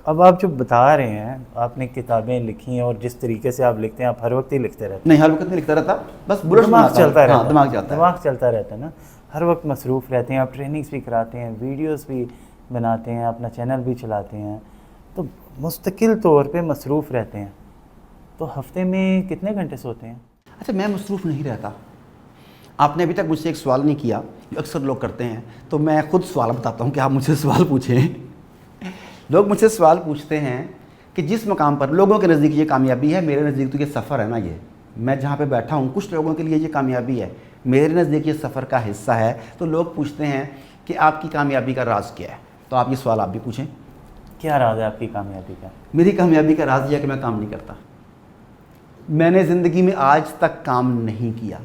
اب آپ جو بتا رہے ہیں آپ نے کتابیں لکھی ہیں اور جس طریقے سے آپ لکھتے ہیں آپ ہر وقت ہی لکھتے رہتے ہیں؟ نہیں ہر وقت نہیں لکھتا رہتا, بس دماغ چلتا رہتا ہے. دماغ چلتا رہتا ہے نا, ہر وقت مصروف رہتے ہیں. آپ ٹریننگز بھی کراتے ہیں, ویڈیوز بھی بناتے ہیں, اپنا چینل بھی چلاتے ہیں, تو مستقل طور پہ مصروف رہتے ہیں. تو ہفتے میں کتنے گھنٹے سوتے ہیں؟ اچھا میں مصروف نہیں رہتا. آپ نے ابھی تک مجھ سے ایک سوال نہیں کیا جو اکثر لوگ کرتے ہیں, تو میں خود سوال بتاتا ہوں کہ آپ مجھ سے سوال پوچھیں. لوگ مجھ سے سوال پوچھتے ہیں کہ جس مقام پر لوگوں کے نزدیک یہ کامیابی ہے, میرے نزدیک تو یہ سفر ہے نا, یہ میں جہاں پہ بیٹھا ہوں کچھ لوگوں کے لیے یہ کامیابی ہے, میرے نزدیک یہ سفر کا حصہ ہے. تو لوگ پوچھتے ہیں کہ آپ کی کامیابی کا راز کیا ہے, تو آپ یہ سوال آپ بھی پوچھیں. کیا راز ہے آپ کی کامیابی کا؟ میری کامیابی کا راز یہ ہے کہ میں کام نہیں کرتا. میں نے زندگی میں آج تک کام نہیں کیا.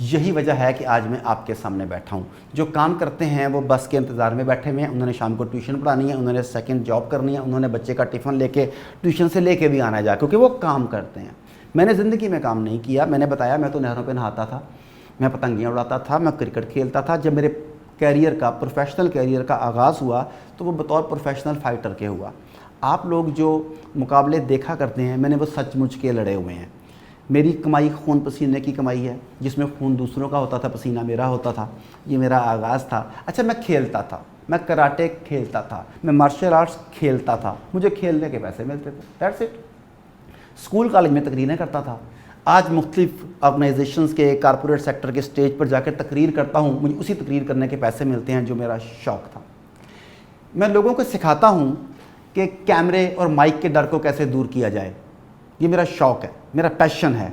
یہی وجہ ہے کہ آج میں آپ کے سامنے بیٹھا ہوں. جو کام کرتے ہیں وہ بس کے انتظار میں بیٹھے ہوئے ہیں, انہوں نے شام کو ٹیوشن پڑھانی ہے, انہوں نے سیکنڈ جاب کرنی ہے, انہوں نے بچے کا ٹفن لے کے ٹیوشن سے لے کے بھی آنا ہے جا, کیونکہ وہ کام کرتے ہیں. میں نے زندگی میں کام نہیں کیا. میں نے بتایا میں تو نہروں پہ نہاتا تھا, میں پتنگیاں اڑاتا تھا, میں کرکٹ کھیلتا تھا. جب میرے کیریئر کا پروفیشنل کیریئر کا آغاز ہوا تو وہ بطور پروفیشنل فائٹر کے ہوا. آپ لوگ جو مقابلے دیکھا کرتے ہیں میں نے وہ سچ مچ کے لڑے ہوئے ہیں. میری کمائی خون پسینے کی کمائی ہے, جس میں خون دوسروں کا ہوتا تھا, پسینہ میرا ہوتا تھا. یہ میرا آغاز تھا. اچھا میں کھیلتا تھا, میں کراٹے کھیلتا تھا, میں مارشل آرٹس کھیلتا تھا, مجھے کھیلنے کے پیسے ملتے تھے, دیٹس اٹ. اسکول کالج میں تقریریں کرتا تھا. آج مختلف آرگنائزیشنز کے کارپوریٹ سیکٹر کے سٹیج پر جا کر تقریر کرتا ہوں, مجھے اسی تقریر کرنے کے پیسے ملتے ہیں جو میرا شوق تھا. میں لوگوں کو سکھاتا ہوں کہ کیمرے اور مائک کے ڈر کو کیسے دور کیا جائے. یہ میرا شوق ہے, میرا پیشن ہے.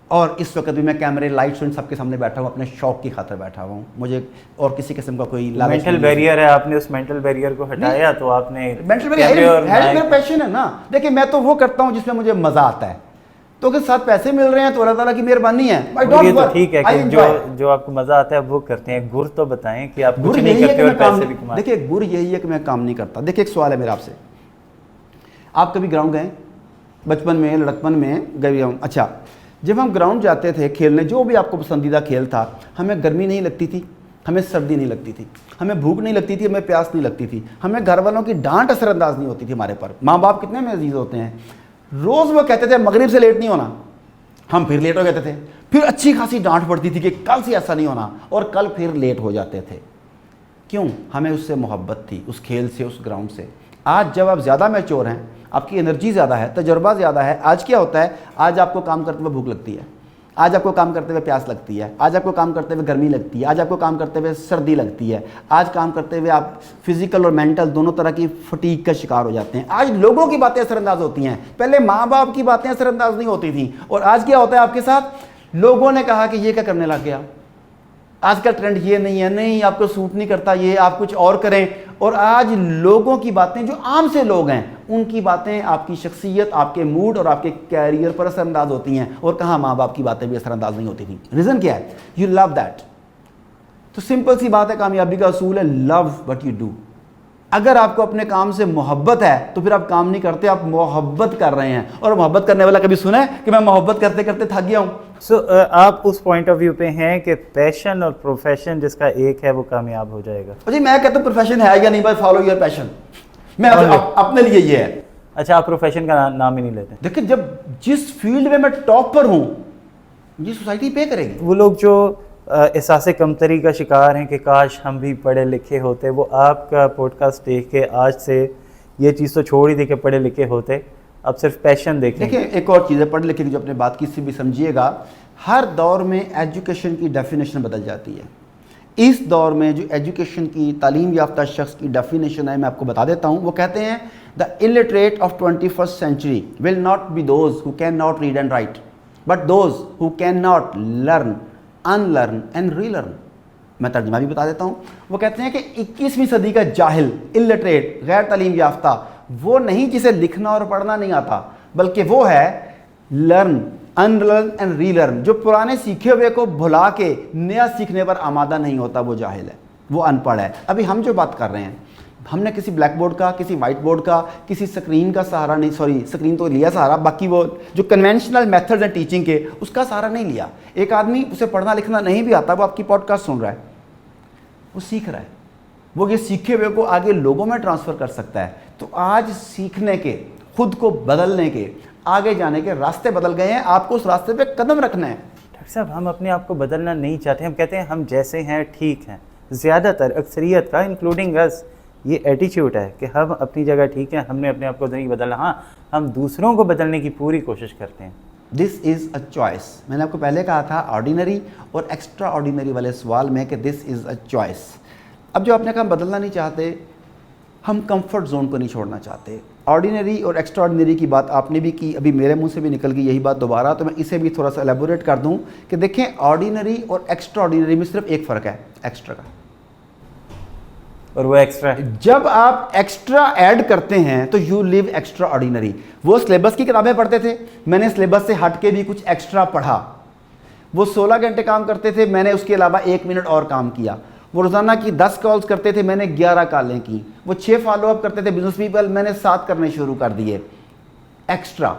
اور اس وقت بھی میں کیمرے لائٹس ان سب کے سامنے بیٹھا ہوں, اپنے شوق کی خاطر بیٹھا ہوا ہوں. مجھے اور کسی قسم کا کوئی مینٹل بیریئر ہے, آپ نے اس مینٹل بیریئر کو ہٹایا تو آپ نے مینٹل بیریئر میرا پیشن ہے نا. دیکھیں میں تو وہ کرتا ہوں جس میں مجھے مزہ آتا ہے, تو اگر ساتھ پیسے مل رہے ہیں تو اللہ تعالیٰ کی مہربانی ہے. یہ تو ٹھیک ہے کہ جو آپ کو مزہ آتا ہے وہ کرتے ہیں. گر تو بتائیں کہ آپ کچھ نہیں کرتے اور پیسے بھی کماتے. دیکھیں گر یہی ہے کہ میں کام نہیں کرتا. دیکھیں ایک سوال ہے میرا آپ سے, آپ کبھی گراؤنڈ گئے بچپن میں, لڑکپن میں گئے ہوں؟ اچھا جب ہم گراؤنڈ جاتے تھے کھیلنے, جو بھی آپ کو پسندیدہ کھیل تھا, ہمیں گرمی نہیں لگتی تھی, ہمیں سردی نہیں لگتی تھی, ہمیں بھوک نہیں لگتی تھی, ہمیں پیاس نہیں لگتی تھی, ہمیں گھر والوں کی ڈانٹ اثر انداز نہیں ہوتی تھی ہمارے پر. ماں باپ کتنے میں عزیز ہوتے ہیں. روز وہ کہتے تھے مغرب سے لیٹ نہیں ہونا, ہم پھر لیٹ ہو جاتے تھے. پھر اچھی خاصی ڈانٹ پڑتی تھی کہ کل سے ایسا نہیں ہونا, اور کل پھر لیٹ ہو جاتے تھے. کیوں؟ ہمیں اس سے محبت تھی, اس کھیل سے, اس گراؤنڈ سے. آج جب آپ زیادہ میچور ہیں, آپ کی انرجی زیادہ ہے, تجربہ زیادہ ہے, آج کیا ہوتا ہے, آج آپ کو کام کرتے ہوئے بھوک لگتی ہے, آج آپ کو کام کرتے ہوئے پیاس لگتی ہے, آج آپ کو کام کرتے ہوئے گرمی لگتی ہے, آج آپ کو کام کرتے ہوئے سردی لگتی ہے, آج کام کرتے ہوئے آپ فزیکل اور مینٹل دونوں طرح کی فٹیگ کا شکار ہو جاتے ہیں. آج لوگوں کی باتیں اثر انداز ہوتی ہیں, پہلے ماں باپ کی باتیں اثر انداز نہیں ہوتی تھیں. اور آج کیا ہوتا ہے آپ کے ساتھ, لوگوں نے کہا کہ یہ کیا کرنے لگ گیا, آج کا ٹرینڈ یہ نہیں ہے, نہیں آپ کو سوٹ نہیں کرتا یہ, آپ کچھ اور کریں. اور آج لوگوں کی باتیں, جو عام سے لوگ ہیں, ان کی باتیں آپ کی شخصیت, آپ کے موڈ اور آپ کے کیریئر پر اثر انداز ہوتی ہیں. اور کہاں ماں باپ کی باتیں بھی اثر انداز نہیں ہوتی تھیں. ریزن کیا ہے؟ You love that. تو سمپل سی بات ہے, کامیابی کا اصول ہے لو وٹ یو ڈو. اگر آپ کو اپنے کام سے محبت ہے تو پھر آپ کام نہیں کرتے, آپ محبت کر رہے ہیں. اور محبت کرنے والا کبھی سنا ہے کہ میں محبت کرتے کرتے تھک گیا ہوں؟ سو آپ اس پوائنٹ آف ویو پہ ہیں کہ پیشن اور پروفیشن جس کا ایک ہے وہ کامیاب ہو جائے گا. جی میں کہتا ہوں پروفیشن ہے یا نہیں, بھائی فالو یور پیشن. میں اپنے لیے یہ ہے. اچھا آپ پروفیشن کا نام ہی نہیں لیتے؟ دیکھیں جب جس فیلڈ میں ٹاپ پر ہوں, یہ سوسائٹی پے کرے گی. وہ لوگ جو احساس کمتری کا شکار ہیں کہ کاش ہم بھی پڑھے لکھے ہوتے, وہ آپ کا پوڈ کاسٹ دیکھ کے آج سے یہ چیز تو چھوڑ ہی دی کہ پڑھے لکھے ہوتے, اب صرف پیشن دیکھیں. دیکھیں ایک اور چیز ہے, پڑھ لکھے کی جو اپنے بات کی سے بھی سمجھیے گا, ہر دور میں ایجوکیشن کی ڈیفینیشن بدل جاتی ہے. اس دور میں جو ایجوکیشن کی, تعلیم یافتہ شخص کی ڈیفینیشن ہے, میں آپ کو بتا دیتا ہوں. وہ کہتے ہیں دا illiterate of 21st century will not be those who cannot read and write, but those who cannot learn, unlearn and relearn. میں ترجمہ بھی بتا دیتا ہوں. وہ کہتے ہیں کہ 21ویں صدی کا جاہل, illiterate, غیر تعلیم یافتہ, وہ نہیں جسے لکھنا اور پڑھنا نہیں آتا, بلکہ وہ ہے learn, unlearn and relearn, جو پرانے سیکھے ہوئے کو بھلا کے نیا سیکھنے پر آمادہ نہیں ہوتا, وہ جاہل ہے, وہ ان پڑھ ہے. ابھی ہم جو بات کر رہے ہیں, ہم نے کسی بلیک بورڈ کا, کسی وائٹ بورڈ کا, کسی سکرین کا سہارا نہیں, سوری سکرین تو لیا سہارا, باقی وہ جو کنونشنل میتھڈز ہیں ٹیچنگ کے, اس کا سہارا نہیں لیا. ایک آدمی اسے پڑھنا لکھنا نہیں بھی آتا, وہ آپ کی پوڈ کاسٹ سن رہا ہے, وہ سیکھ رہا ہے, وہ یہ سیکھے ہوئے کو آگے لوگوں میں ٹرانسفر کر سکتا ہے. تو آج سیکھنے کے، خود کو بدلنے کے، آگے جانے کے راستے بدل گئے ہیں، آپ کو اس راستے پہ قدم رکھنا ہے۔ ڈاکٹر صاحب ہم اپنے آپ کو بدلنا نہیں چاہتے، ہم کہتے ہیں ہم جیسے ہیں ٹھیک ہیں۔ زیادہ تر اکثریت کا انکلوڈنگ اس یہ ایٹیچیوڈ ہے کہ ہم اپنی جگہ ٹھیک ہیں، ہم نے اپنے آپ کو نہیں بدلنا۔ ہاں ہم دوسروں کو بدلنے کی پوری کوشش کرتے ہیں۔ دس از اے چوائس، میں نے آپ کو پہلے کہا تھا آرڈینری اور ایکسٹرا آرڈینری والے سوال میں کہ دس از اے چوائس۔ اب جو آپ نے کہا ہم بدلنا نہیں چاہتے، ہم کمفرٹ زون کو نہیں چھوڑنا چاہتے۔ آرڈینری اور ایکسٹرا آرڈینری کی بات آپ نے بھی کی، ابھی میرے منہ سے بھی نکل گئی یہی بات دوبارہ، تو میں اسے بھی تھوڑا سا ایلیبوریٹ کر دوں کہ دیکھیں آرڈینری اور ایکسٹرا آرڈینری میں صرف ایک فرق ہے، ایکسٹرا کا، اور وہ ایکسٹرا جب آپ ایکسٹرا ایڈ کرتے ہیں تو یو لیو ایکسٹرا آرڈینری۔ وہ سلیبس کی کتابیں پڑھتے تھے، میں نے سلیبس سے ہٹ کے بھی کچھ ایکسٹرا پڑھا۔ وہ 16 گھنٹے کام کرتے تھے، میں نے اس کے علاوہ 1 منٹ اور کام کیا۔ وہ روزانہ کی 10 کالز کرتے تھے، میں نے 11 کالیں کی۔ وہ 6 فالو اپ کرتے تھے بزنس پیپل، میں نے 7 کرنے شروع کر دیے۔ ایکسٹرا،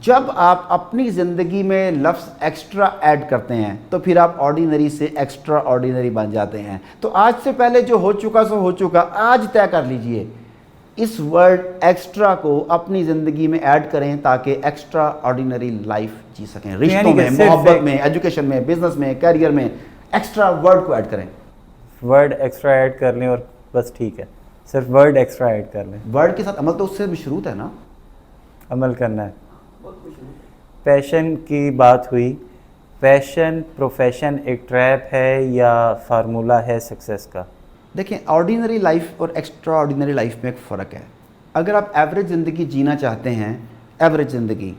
جب آپ اپنی زندگی میں لفظ ایکسٹرا ایڈ کرتے ہیں تو پھر آپ آرڈینری سے ایکسٹرا آرڈینری بن جاتے ہیں۔ تو آج سے پہلے جو ہو چکا سو ہو چکا، آج طے کر لیجئے اس ورڈ ایکسٹرا کو اپنی زندگی میں ایڈ کریں تاکہ ایکسٹرا آرڈینری لائف جی سکیں۔ رشتوں میں، محبت میں، ایجوکیشن میں، بزنس میں، کیریئر میں ایکسٹرا ورڈ کو ایڈ کریں۔ ورڈ ایکسٹرا ایڈ کر لیں اور بس ٹھیک ہے، صرف ورڈ ایکسٹرا ایڈ کر لیں۔ ورڈ کے ساتھ عمل تو اس سے مشروط ہے نا، عمل کرنا ہے۔ پیشن کی بات ہوئی، پیشن پروفیشن ایک ٹریپ ہے یا فارمولہ ہے سکسیس کا؟ دیکھیں آرڈینری لائف اور ایکسٹرا آرڈینری لائف میں ایک فرق ہے۔ اگر آپ ایوریج زندگی جینا چاہتے ہیں، ایوریج زندگی،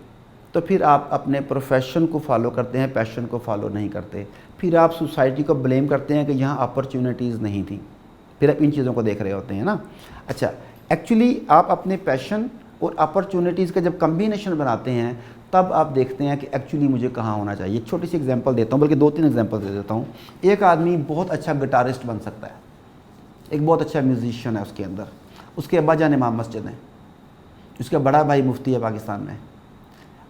تو پھر آپ اپنے پروفیشن کو فالو کرتے ہیں، پیشن کو فالو نہیں کرتے۔ پھر آپ سوسائٹی کو بلیم کرتے ہیں کہ یہاں اپرچونیٹیز نہیں تھیں، پھر آپ ان چیزوں کو دیکھ رہے ہوتے ہیں نا۔ اچھا، ایکچولی آپ اپنے پیشن اور اپرچونیٹیز کا جب کمبینیشن بناتے ہیں تب آپ دیکھتے ہیں کہ ایکچولی مجھے کہاں ہونا چاہیے۔ ایک چھوٹی سی ایگزامپل دیتا ہوں، بلکہ 2-3 ایگزامپل دے دیتا ہوں۔ ایک آدمی بہت اچھا گٹارسٹ بن سکتا ہے، ایک بہت اچھا میوزیشین ہے اس کے اندر، اس کے ابا جان امام مسجد ہیں، اس کا بڑا بھائی مفتی ہے پاکستان میں،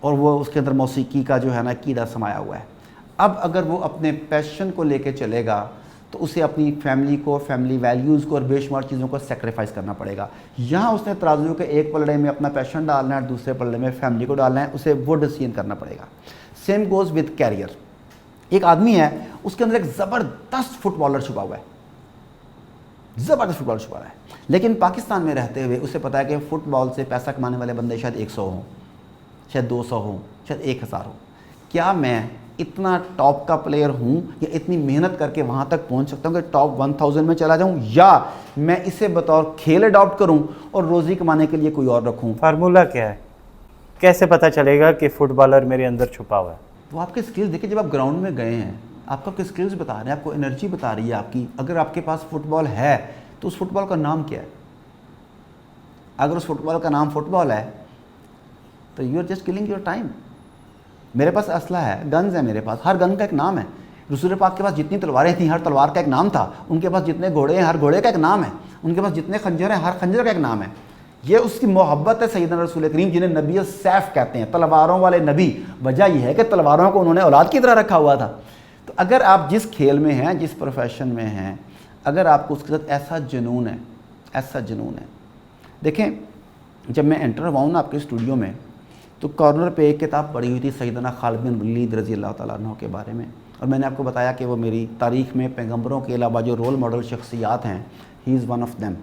اور وہ اس کے اندر موسیقی کا جو ہے نا کیڑا سمایا ہوا ہے۔ اب اگر وہ اپنے پیشن کو لے کے چلے گا تو اسے اپنی فیملی کو، فیملی ویلیوز کو اور بے شمار چیزوں کو سیکریفائس کرنا پڑے گا۔ یہاں اس نے ترازو کے ایک پلڑے میں اپنا پیشن ڈالنا ہے اور دوسرے پلڑے میں فیملی کو ڈالنا ہے، اسے وہ ڈیسیژن کرنا پڑے گا۔ Same goes with career. ایک آدمی ہے، اس کے اندر ایک زبردست فٹ بالر چھپا ہوا ہے، زبردست فٹ بالر چھپا ہوا ہے، لیکن پاکستان میں رہتے ہوئے اسے پتا ہے کہ فٹ بال سے پیسہ کمانے والے بندے شاید 100 ہوں، شاید 200 ہوں، شاید 1000 ہوں۔ کیا میں اتنا ٹاپ کا پلیئر ہوں یا اتنی محنت کر کے وہاں تک پہنچ سکتا ہوں کہ ٹاپ 1000 میں چلا جاؤں، یا میں اسے بطور کھیل اڈاپٹ کروں اور روزی کمانے کے لیے کوئی اور رکھوں؟ فارمولہ کیا ہے؟ کیسے پتہ چلے گا کہ فٹ بالر میرے اندر چھپا ہوا ہے؟ تو آپ کے سکلز دیکھیں، جب آپ گراؤنڈ میں گئے ہیں آپ کو آپ کے سکلز بتا رہے ہیں، آپ کو انرجی بتا رہی ہے آپ کی۔ اگر آپ کے پاس فٹ بال ہے تو اس فٹ بال کا نام کیا ہے؟ اگر اس فٹ بال کا نام فٹ بال ہے تو you are just killing your time. میرے پاس اسلحہ ہے، گنز ہے میرے پاس، ہر گن کا ایک نام ہے۔ رسول پاک کے پاس جتنی تلواریں تھیں ہر تلوار کا ایک نام تھا، ان کے پاس جتنے گھوڑے ہیں ہر گھوڑے کا ایک نام ہے، ان کے پاس جتنے خنجر ہیں ہر خنجر کا ایک نام ہے۔ یہ اس کی محبت ہے سیدنا رسول کریم، جنہیں نبی السیف کہتے ہیں، تلواروں والے نبی۔ وجہ یہ ہے کہ تلواروں کو انہوں نے اولاد کی طرح رکھا ہوا تھا۔ تو اگر آپ جس کھیل میں ہیں، جس پروفیشن میں ہیں، اگر آپ کو اس کے ساتھ ایسا جنون ہے، ایسا جنون ہے، دیکھیں جب میں انٹر ہوا ہوں نا آپ کے اسٹوڈیو میں تو کارنر پہ ایک کتاب پڑھی ہوئی تھی سیدنا خالد بن ولید رضی اللہ تعالیٰ عنہ کے بارے میں، اور میں نے آپ کو بتایا کہ وہ میری تاریخ میں پیغمبروں کے علاوہ جو رول ماڈل شخصیات ہیں، ہی از ون آف دیم۔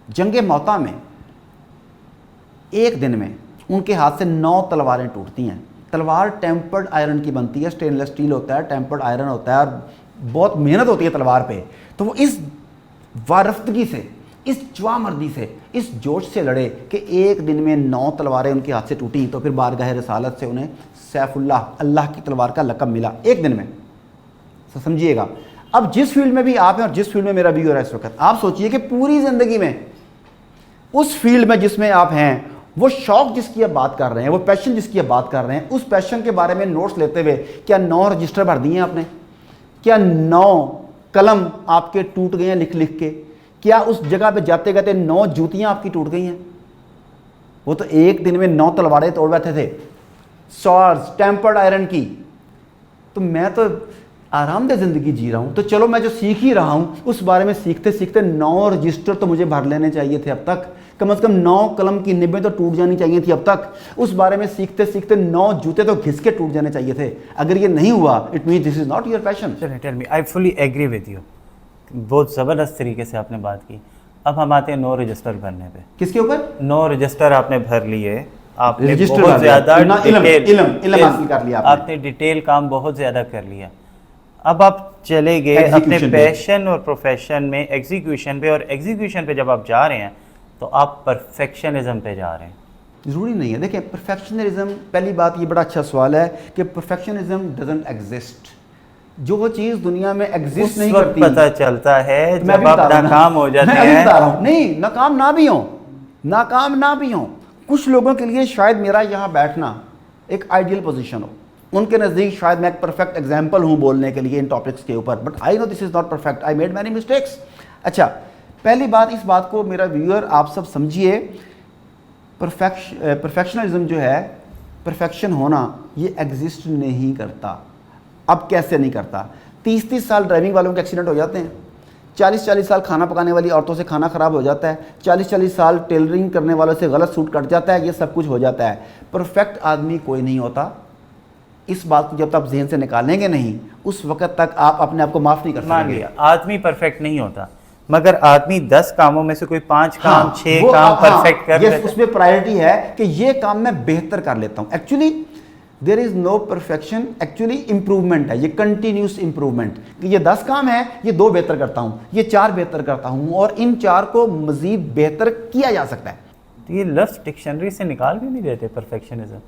جنگ موتا میں ایک دن میں ان کے ہاتھ سے 9 تلواریں ٹوٹتی ہیں۔ تلوار ٹیمپرڈ آئرن کی بنتی ہے، سٹینلیس اسٹیل ہوتا ہے، ٹیمپرڈ آئرن ہوتا ہے، اور بہت محنت ہوتی ہے تلوار پہ۔ تو وہ اس وارفتگی سے، اس جوا مردی سے، اس جوش سے لڑے کہ ایک دن میں 9 تلواریں ان کے ہاتھ سے ٹوٹیں، تو پھر بارگاہ رسالت سے انہیں سیف اللہ، اللہ کی تلوار کا لقب ملا ایک دن میں۔ سمجھیے گا، اب جس فیلڈ میں بھی آپ ہیں اور جس فیلڈ میں میرا بھی ہو رہا ہے اس وقت، آپ سوچئے کہ پوری زندگی میں اس فیلڈ میں جس میں آپ ہیں، وہ شوق جس کی آپ بات کر رہے ہیں، وہ پیشن جس کی آپ بات کر رہے ہیں، اس پیشن کے بارے میں نوٹس لیتے ہوئے کیا 9 رجسٹر بھر دیے ہیں آپ نے؟ کیا 9 قلم آپ کے ٹوٹ گئے ہیں لکھ لکھ کے؟ کیا اس جگہ پہ جاتے گاتے 9 جوتیاں آپ کی ٹوٹ گئی ہیں؟ وہ تو ایک دن میں 9 تلواریں توڑ بیٹھے تھے، سوارز ٹیمپرڈ آئرن کی۔ تو میں تو آرام دہ زندگی جی رہا ہوں، تو چلو میں جو سیکھ ہی رہا ہوں اس بارے میں سیکھتے سیکھتے 9 رجسٹر تو مجھے بھر لینے چاہیے تھے اب تک، کم از کم 9 قلم کی نبیں تو ٹوٹ جانی چاہیے تھی اب تک، اس بارے میں سیکھتے سیکھتے 9 جوتے تو گھس کے ٹوٹ جانے چاہیے تھے. اگر یہ نہیں ہوا it means this is not your passion. چلیں tell me, I fully agree with you, بہت زبردست طریقے سے آپ نے بات کی. اب ہم آتے ہیں 9 رجسٹر بھرنے پہ. کس کے اوپر؟ 9 رجسٹر آپ نے بھر لیے، آپ نے رجسٹر بہت زیادہ علم حاصل کر لیا آپ نے ڈیٹیل کام بہت زیادہ کر لیا. اب آپ چلے گئے اپنے پیشن اور پروفیشن میں ایگزیکیوشن پہ، اور ایگزیکیوشن پہ جب آپ جا رہے ہیں تو آپ پرفیکشنزم پہ جا رہے ہیں. ضروری نہیں ہے. دیکھیں پرفیکشنزم، پہلی بات یہ بڑا اچھا سوال ہے کہ پرفیکشنزم ڈزنٹ ایگزسٹ. جو چیز دنیا میں ایگزسٹ نہیں کرتی پتہ چلتا ہے جب آپ ناکام ہو جاتے ہیں. نہیں، ناکام نہ بھی ہوں. کچھ لوگوں کے لیے شاید میرا یہاں بیٹھنا ایک آئیڈیل پوزیشن ہو، ان کے نزدیک شاید میں ایک پرفیکٹ ایگزامپل ہوں بولنے کے لیے ان ٹاپکس کے اوپر، but I know this is not perfect, I made many mistakes. اچھا، پہلی بات اس بات کو میرا ویور آپ سب سمجھیے، پرفیکشنلزم جو ہے، پرفیکشن ہونا، یہ ایگزسٹ نہیں کرتا. اب کیسے نہیں کرتا؟ 30 سال ڈرائیونگ والوں کے ایکسیڈنٹ ہو جاتے ہیں، 40 سال کھانا پکانے والی عورتوں سے کھانا خراب ہو جاتا ہے، 40 سال ٹیلرنگ کرنے والوں سے غلط سوٹ کٹ جاتا ہے، یہ سب کچھ ہو جاتا ہے. پرفیکٹ آدمی کوئی نہیں ہوتا. اس بات کو جب تک آپ ذہن سے نکالیں گے نہیں اس وقت تک آپ اپنے آپ کو معاف نہیں کر سکیں گے. آدمی پرفیکٹ نہیں ہوتا، مگر آدمی 10 کاموں میں سے کوئی 5 کام 6 کام پرفیکٹ کر لیتا ہے. اس میں پرائرٹی ہے کہ یہ کام میں بہتر کر لیتا ہوں. Actually there is no perfection, actually improvement ہے، یہ کنٹینیوس امپروومنٹ، کہ یہ 10 کام ہے، یہ 2 بہتر کرتا ہوں، یہ 4 بہتر کرتا ہوں، اور ان 4 کو مزید بہتر کیا جا سکتا ہے. تو یہ لفظ ڈکشنری سے نکال بھی نہیں دیتے پرفیکشنزم؟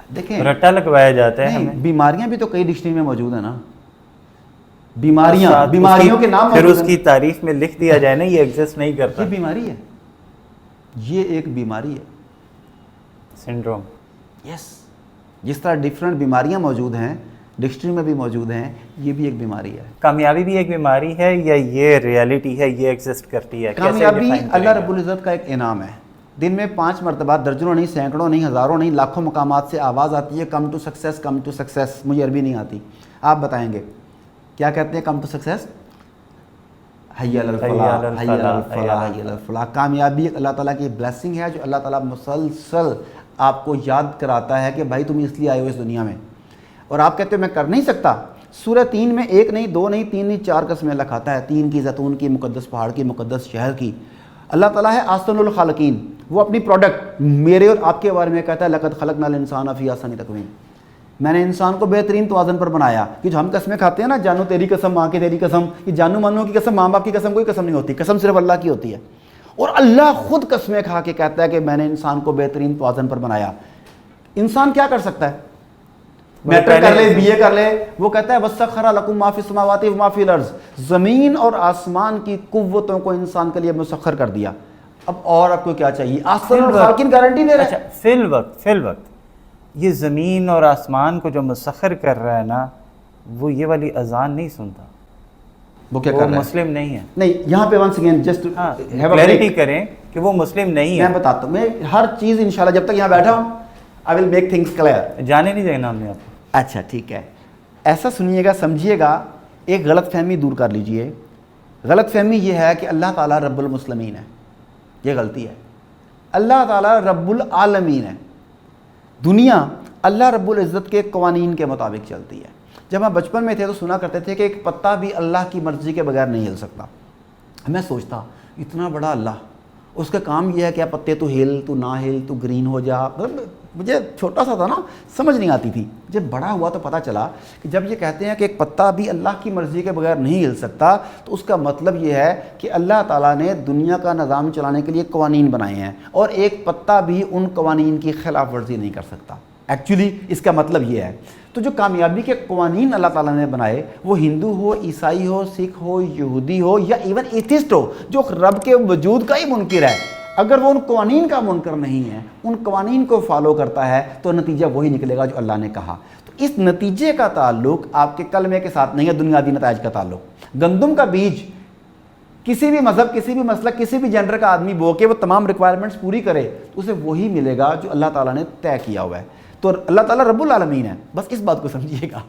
دیکھیں رٹا لگوایا جاتا ہے ہمیں. بیماریاں بھی تو کئی ڈکشنری میں موجود ہیں نا. بیماریوں کے نام پھر اس کی تعریف میں لکھ دیا جائے نا یہ ایگزسٹ نہیں کرتا. یہ بیماری ہے، یہ ایک بیماری ہے، سنڈروم. یس. جس طرح ڈفرینٹ بیماریاں موجود ہیں ڈکشنری میں بھی موجود ہیں، یہ بھی ایک بیماری ہے. کامیابی بھی ایک بیماری ہے یا یہ ریالٹی ہے، یہ ایگزسٹ کرتی ہے؟ کامیابی اللہ رب العزت کا ایک انعام ہے. دن میں 5 مرتبہ، درجنوں نہیں، سینکڑوں نہیں، ہزاروں نہیں، لاکھوں مقامات سے آواز آتی ہے come to success, come to success. مجھے عربی نہیں آتی، آپ بتائیں گے کیا کہتے ہیں کم ٹو سکسیس؟ حی علی الفلاح، حی علی الفلاح، حی علی الفلاح. کامیابی ایک اللہ تعالیٰ کی بلیسنگ ہے جو اللہ تعالیٰ مسلسل آپ کو یاد کراتا ہے کہ بھائی تم اس لیے آئے ہو اس دنیا میں، اور آپ کہتے ہو میں کر نہیں سکتا. سورہ 3 میں 1 نہیں 2 نہیں 3 نہیں 4 قسمیں اللہ کھاتا ہے. 3 کی، زیتون کی، مقدس پہاڑ کی، مقدس شہر کی. اللہ تعالیٰ ہے احسن الخالقین. وہ اپنی پروڈکٹ میرے اور آپ کے بارے میں کہتا ہے لقد خلقنا الانسان فی احسن تقویم. میں نے انسان کو بہترین توازن پر بنایا. کہ جو ہم قسمیں کھاتے ہیں نا، جانو تیری قسم، ماں کی تیری قسم، یہ جانو مانو کی قسم، ماں باپ کی قسم کوئی قسم نہیں ہوتی، قسم صرف اللہ کی ہوتی ہے. اور اللہ خود قسمیں کھا کے کہتا ہے کہ میں نے انسان کو بہترین توازن پر بنایا. انسان کیا کر سکتا ہے؟ میٹرک کر لے، بی اے کر لے، وہ کہتا ہے وَسَخَّرَ لَكُم مَا فِي السَّمَاوَاتِ وَمَا فِي الْأَرْضِ. زمین اور آسمان کی قوتوں کو انسان کے لیے مسخر کر دیا. اب اور آپ کو کیا چاہیے؟ احسن الخالقین گارنٹی دے رہا ہے. اچھا، فی الوقت یہ زمین اور آسمان کو جو مسخر کر رہا ہے نا، وہ یہ والی اذان نہیں سنتا، وہ کیا کر رہا ہے؟ مسلم نہیں ہے. نہیں، یہاں پہ ونس اگین جسٹ کلیئرٹی کریں کہ وہ مسلم نہیں ہے. میں بتاتا ہوں، میں ہر چیز انشاءاللہ جب تک یہاں بیٹھا ہوں آئی ول میک تھنگس کلیئر. جانے نہیں دینا ہم نے آپ کو. اچھا ٹھیک ہے، ایسا سنیے گا، سمجھیے گا. ایک غلط فہمی دور کر لیجئے. غلط فہمی یہ ہے کہ اللہ تعالیٰ رب المسلمین ہے. یہ غلطی ہے. اللہ تعالیٰ رب العالمین ہے. دنیا اللہ رب العزت کے قوانین کے مطابق چلتی ہے. جب ہم بچپن میں تھے تو سنا کرتے تھے کہ ایک پتا بھی اللہ کی مرضی کے بغیر نہیں ہل سکتا. میں سوچتا اتنا بڑا اللہ، اس کا کام یہ ہے کہ پتے تو ہل، تو نہ ہل، تو گرین ہو جا. مجھے چھوٹا سا تھا نا، سمجھ نہیں آتی تھی. جب بڑا ہوا تو پتہ چلا کہ جب یہ کہتے ہیں کہ ایک پتا بھی اللہ کی مرضی کے بغیر نہیں ہل سکتا، تو اس کا مطلب یہ ہے کہ اللہ تعالیٰ نے دنیا کا نظام چلانے کے لیے قوانین بنائے ہیں، اور ایک پتا بھی ان قوانین کی خلاف ورزی نہیں کر سکتا. ایکچولی اس کا مطلب یہ ہے. تو جو کامیابی کے قوانین اللہ تعالیٰ نے بنائے، وہ ہندو ہو، عیسائی ہو، سکھ ہو، یہودی ہو، یا ایون ایتھسٹ ہو جو رب کے وجود کا ہی منکر ہے، اگر وہ ان قوانین کا منکر نہیں ہے، ان قوانین کو فالو کرتا ہے، تو نتیجہ وہی نکلے گا جو اللہ نے کہا. تو اس نتیجے کا تعلق آپ کے کلمے کے ساتھ نہیں ہے، دنیاوی نتائج کا تعلق. گندم کا بیج کسی بھی مذہب، کسی بھی مسلک، کسی بھی جینڈر کا آدمی بو کے وہ تمام ریکوائرمنٹس پوری کرے، تو اسے وہی ملے گا جو اللہ تعالیٰ نے طے کیا ہوا ہے. تو اللہ تعالیٰ رب العالمین ہے. بس اس بات کو سمجھیے گا.